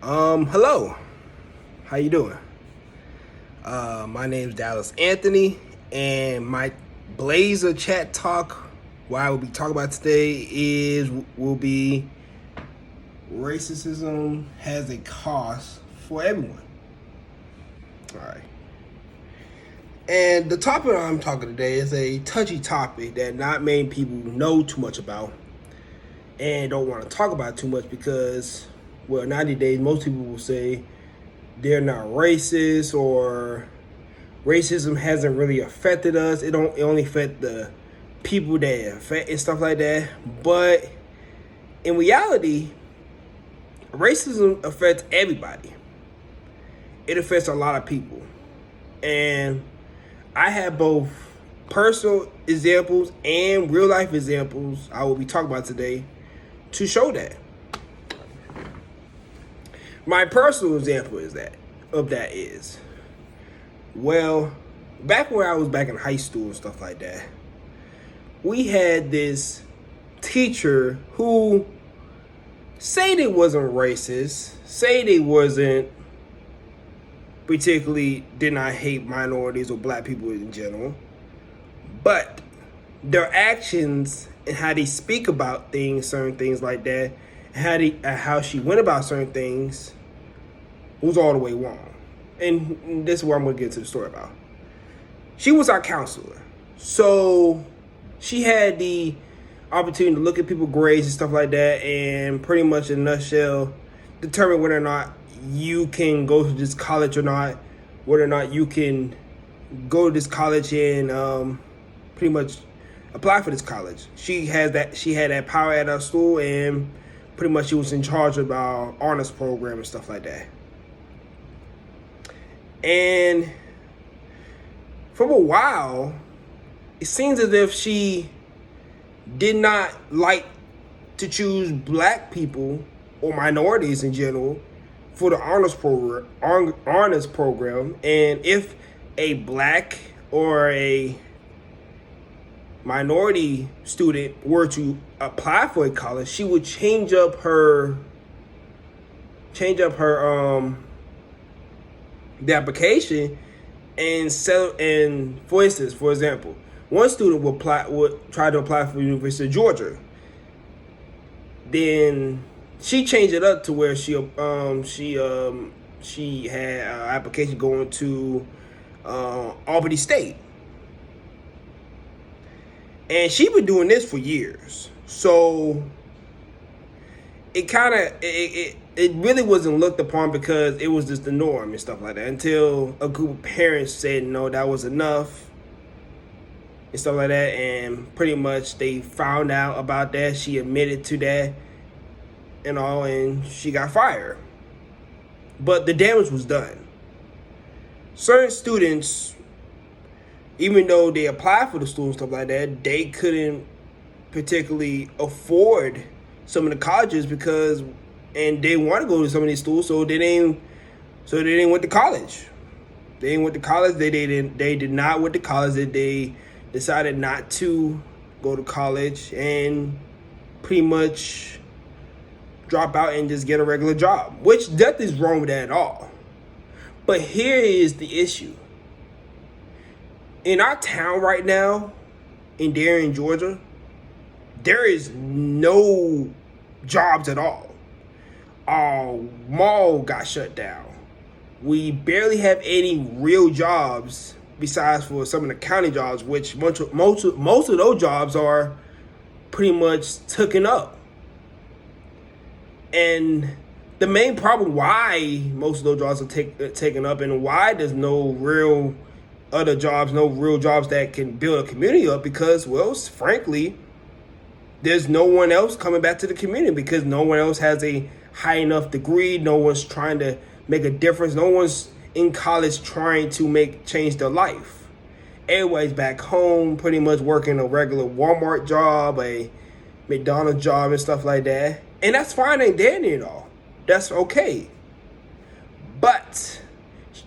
Hello. How you doing? My name's Dallas Anthony, and my Blazer chat talk, what I will be talking about today will be racism has a cost for everyone. All right. And the topic I'm talking today is a touchy topic that not many people know too much about and don't want to talk about too much because, well, 90 days, most people will say they're not racist or racism hasn't really affected us. It only affect the people that it affect and stuff like that. But in reality, racism affects everybody. It affects a lot of people. And I have both personal examples and real life examples I will be talking about today to show that. My personal example of that is, well, back when I was back in high school and stuff like that, we had this teacher who say they wasn't racist, say they wasn't particularly did not hate minorities or black people in general, but their actions and how they speak about things, certain things like that, and how she went about certain things was all the way wrong. And this is what I'm going to get to the story about. She was our counselor. So she had the opportunity to look at people's grades and stuff like that and pretty much in a nutshell determine whether or not you can go to this college or not, whether or not you can go to this college and pretty much apply for this college. She had that power at our school, and pretty much she was in charge of our honors program and stuff like that. And for a while, it seems as if she did not like to choose black people or minorities in general for the honors program. And if a black or a minority student were to apply for a college, she would change up her the application and for example, one student would try to apply for the University of Georgia. Then she changed it up to where she had an application going to Albany State. And she been doing this for years. So it really wasn't looked upon because it was just the norm and stuff like that until a group of parents said no, that was enough and stuff like that. And pretty much they found out about that. She admitted to that and all, and she got fired. But the damage was done. Certain students, even though they applied for the school and stuff like that, they couldn't particularly afford some of the colleges and they want to go to some of these schools, so they didn't went to college. They didn't went to college. They did not went to college. They decided not to go to college and pretty much drop out and just get a regular job, which nothing is wrong with that at all. But here is the issue. In our town right now, in Darien, Georgia, there is no jobs at all. Our mall got shut down. We barely have any real jobs besides for some of the county jobs, which most of those jobs are pretty much taken up. And the main problem why most of those jobs are taken up and why there's no real jobs that can build a community up because, well, frankly, there's no one else coming back to the community because no one else has a high enough degree. No one's trying to make a difference. No one's in college trying to change their life. Everybody's back home pretty much working a regular Walmart job, a McDonald's job and stuff like that. And that's fine and dandy and all. That's okay. But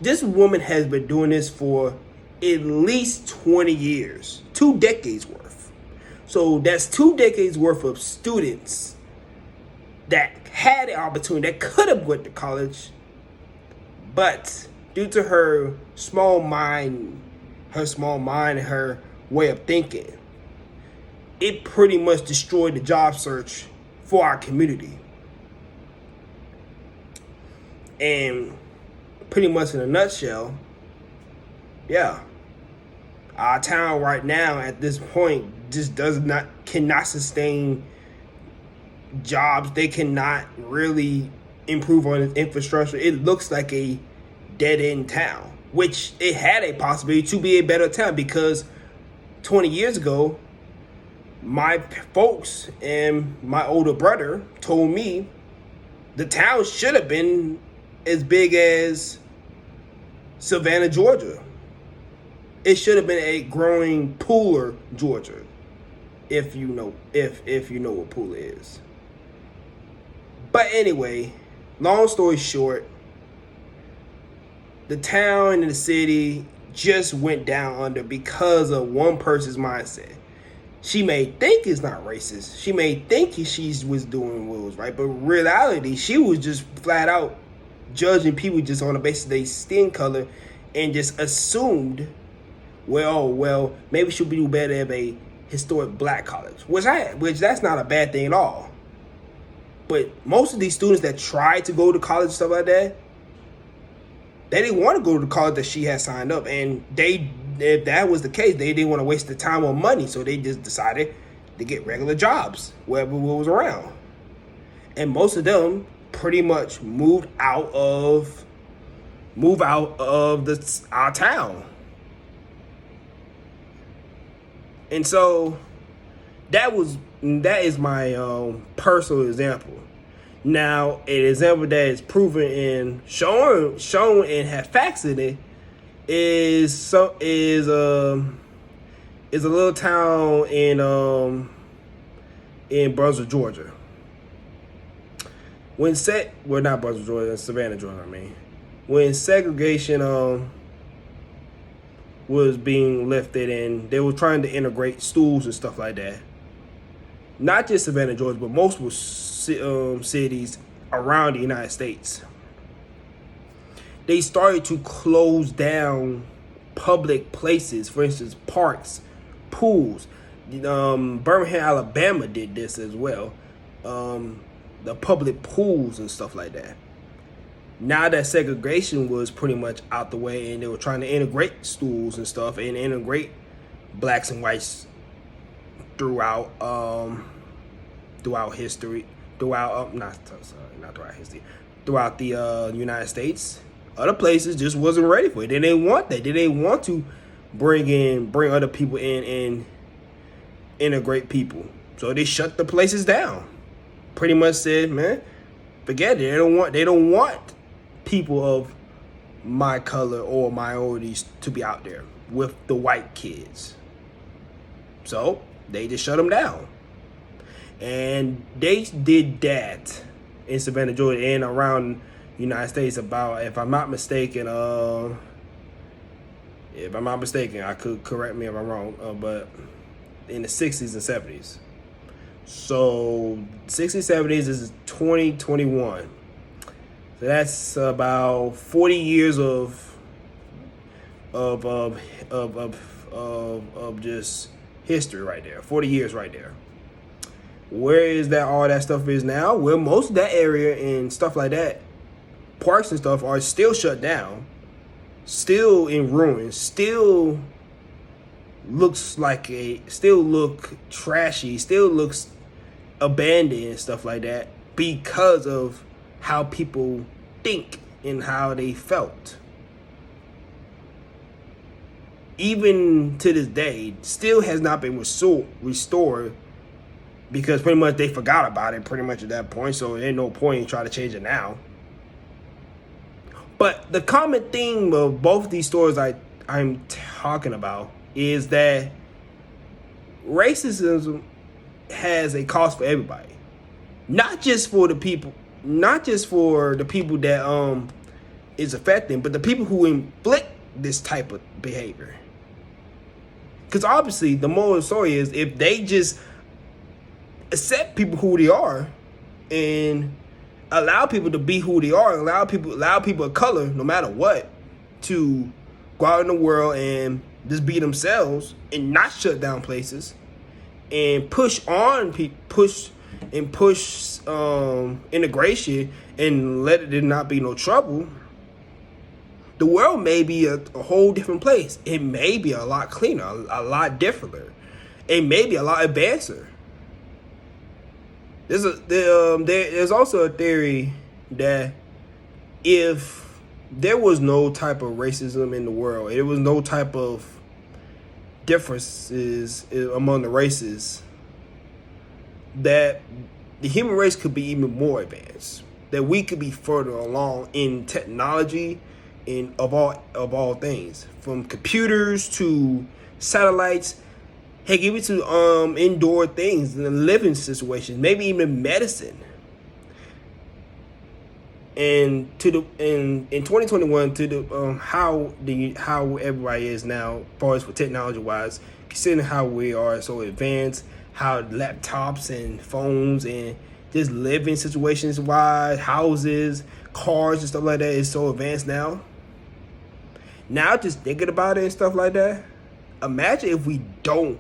this woman has been doing this for at least 20 years, 2 decades worth. So that's 2 decades worth of students that had the opportunity, that could have went to college, but due to her small mind, and her way of thinking, it pretty much destroyed the job search for our community. And pretty much in a nutshell, yeah, our town right now at this point just cannot sustain jobs. They cannot really improve on its infrastructure. It looks like a dead end town, which it had a possibility to be a better town, because 20 years ago, my folks and my older brother told me the town should have been as big as Savannah, Georgia. It should have been a growing Pooler, Georgia, if you know what Pooler is. But anyway, long story short, the town and the city just went down under because of one person's mindset. She may think it's not racist. She may think she was doing what was right, but in reality, she was just flat out judging people just on the basis of their skin color, and just assumed, well, maybe she'll do better at a historic black college, which that's not a bad thing at all. But most of these students that tried to go to college, stuff like that, they didn't want to go to the college that she had signed up, and if that was the case, they didn't want to waste the time or money, so they just decided to get regular jobs wherever was around. And most of them pretty much moved out of our town. And so that is my personal example. Now, an example that is proven and shown and have facts in it is a little town in Brunswick, Georgia. Not Brunswick, Georgia, Savannah, Georgia. When segregation was being lifted and they were trying to integrate schools and stuff like that. Not just Savannah, Georgia, but most cities around the United States. They started to close down public places, for instance, parks, pools. Birmingham, Alabama did this as well. The public pools and stuff like that. Now that segregation was pretty much out the way and they were trying to integrate schools and stuff and integrate blacks and whites throughout history, throughout the United States, other places just wasn't ready for it. They didn't want that. They didn't want to bring other people in and integrate people. So they shut the places down. Pretty much said, man, forget it. They don't want people of my color or minorities to be out there with the white kids. So they just shut them down. And they did that in Savannah, Georgia, and around the United States about, if I'm not mistaken, I could correct me if I'm wrong, but in the 60s and 70s. So 60s, 70s is 2021. So that's about 40 years of just history right there. 40 years right there. Where is that all that stuff is now? Well, most of that area and stuff like that, parks and stuff, are still shut down, still in ruins, still look trashy, still looks abandoned and stuff like that, because of how people think and how they felt. Even to this day, still has not been restored, because pretty much they forgot about it pretty much at that point, so there ain't no point in trying to change it now. But the common theme of both these stories I'm talking about is that racism has a cost for everybody. Not just for the people that is affecting, but the people who inflict this type of behavior. Because obviously the moral of the story is, if they just accept people who they are and allow people to be who they are, allow people of color, no matter what, to go out in the world and just be themselves and not shut down places and push integration and let it not be no trouble. The world may be a whole different place. It may be a lot cleaner, a lot different. It may be a lot advancer. There's also a theory that if there was no type of racism in the world, there was no type of differences among the races, that the human race could be even more advanced, that we could be further along in technology, of all things, from computers to satellites. Heck, even to indoor things, in living situations, maybe even medicine. And in 2021, to the how everybody is now, as far as for technology wise, considering how we are so advanced, how laptops and phones and just living situations wise, houses, cars and stuff like that is so advanced now. Now just thinking about it and stuff like that, imagine if we don't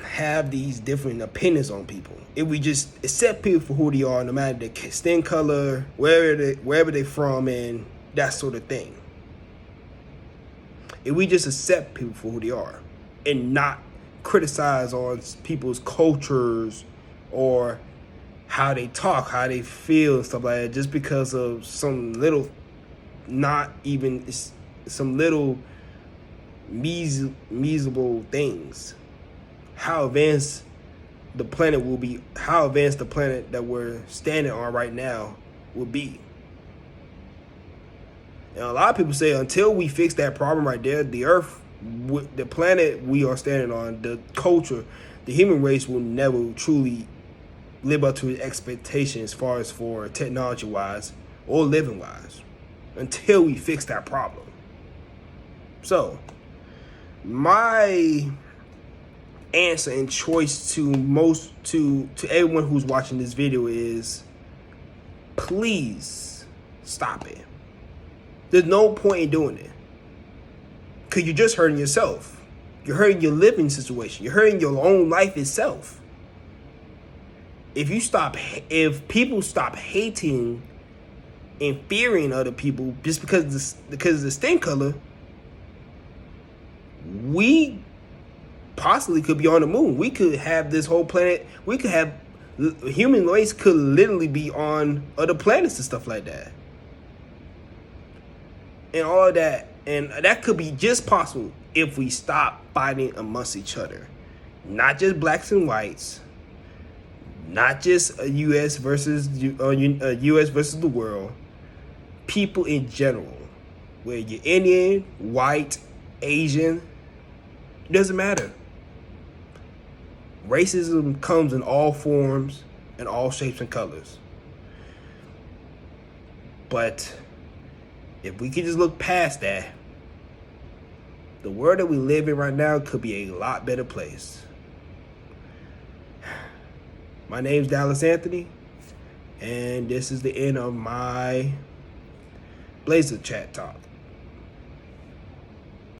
have these different opinions on people. If we just accept people for who they are, no matter their skin color, wherever they're from, and that sort of thing. If we just accept people for who they are and not criticize on people's cultures or how they talk, how they feel and stuff like that, just because of some little measurable things. How advanced the planet will be, how advanced the planet that we're standing on right now will be. And a lot of people say until we fix that problem right there, the earth, the planet we are standing on, the culture, the human race will never truly live up to its expectations as far as for technology wise or living wise, until we fix that problem. So my answer and choice to everyone who's watching this video is, please stop it. There's no point in doing it, because you're just hurting yourself. You're hurting your living situation. You're hurting your own life itself. If people stop hating and fearing other people just because of the skin color, we possibly could be on the moon. We could have this whole planet. We could have human race could literally be on other planets and stuff like that, and all of that. And that could be just possible if we stop fighting amongst each other, not just blacks and whites, not just U.S. versus U.S. versus the world. People in general, whether you're Indian, white, Asian, it doesn't matter. Racism comes in all forms and all shapes and colors. But if we could just look past that, the world that we live in right now could be a lot better place. My name's Dallas Anthony, and this is the end of my Blazer Chat Talk.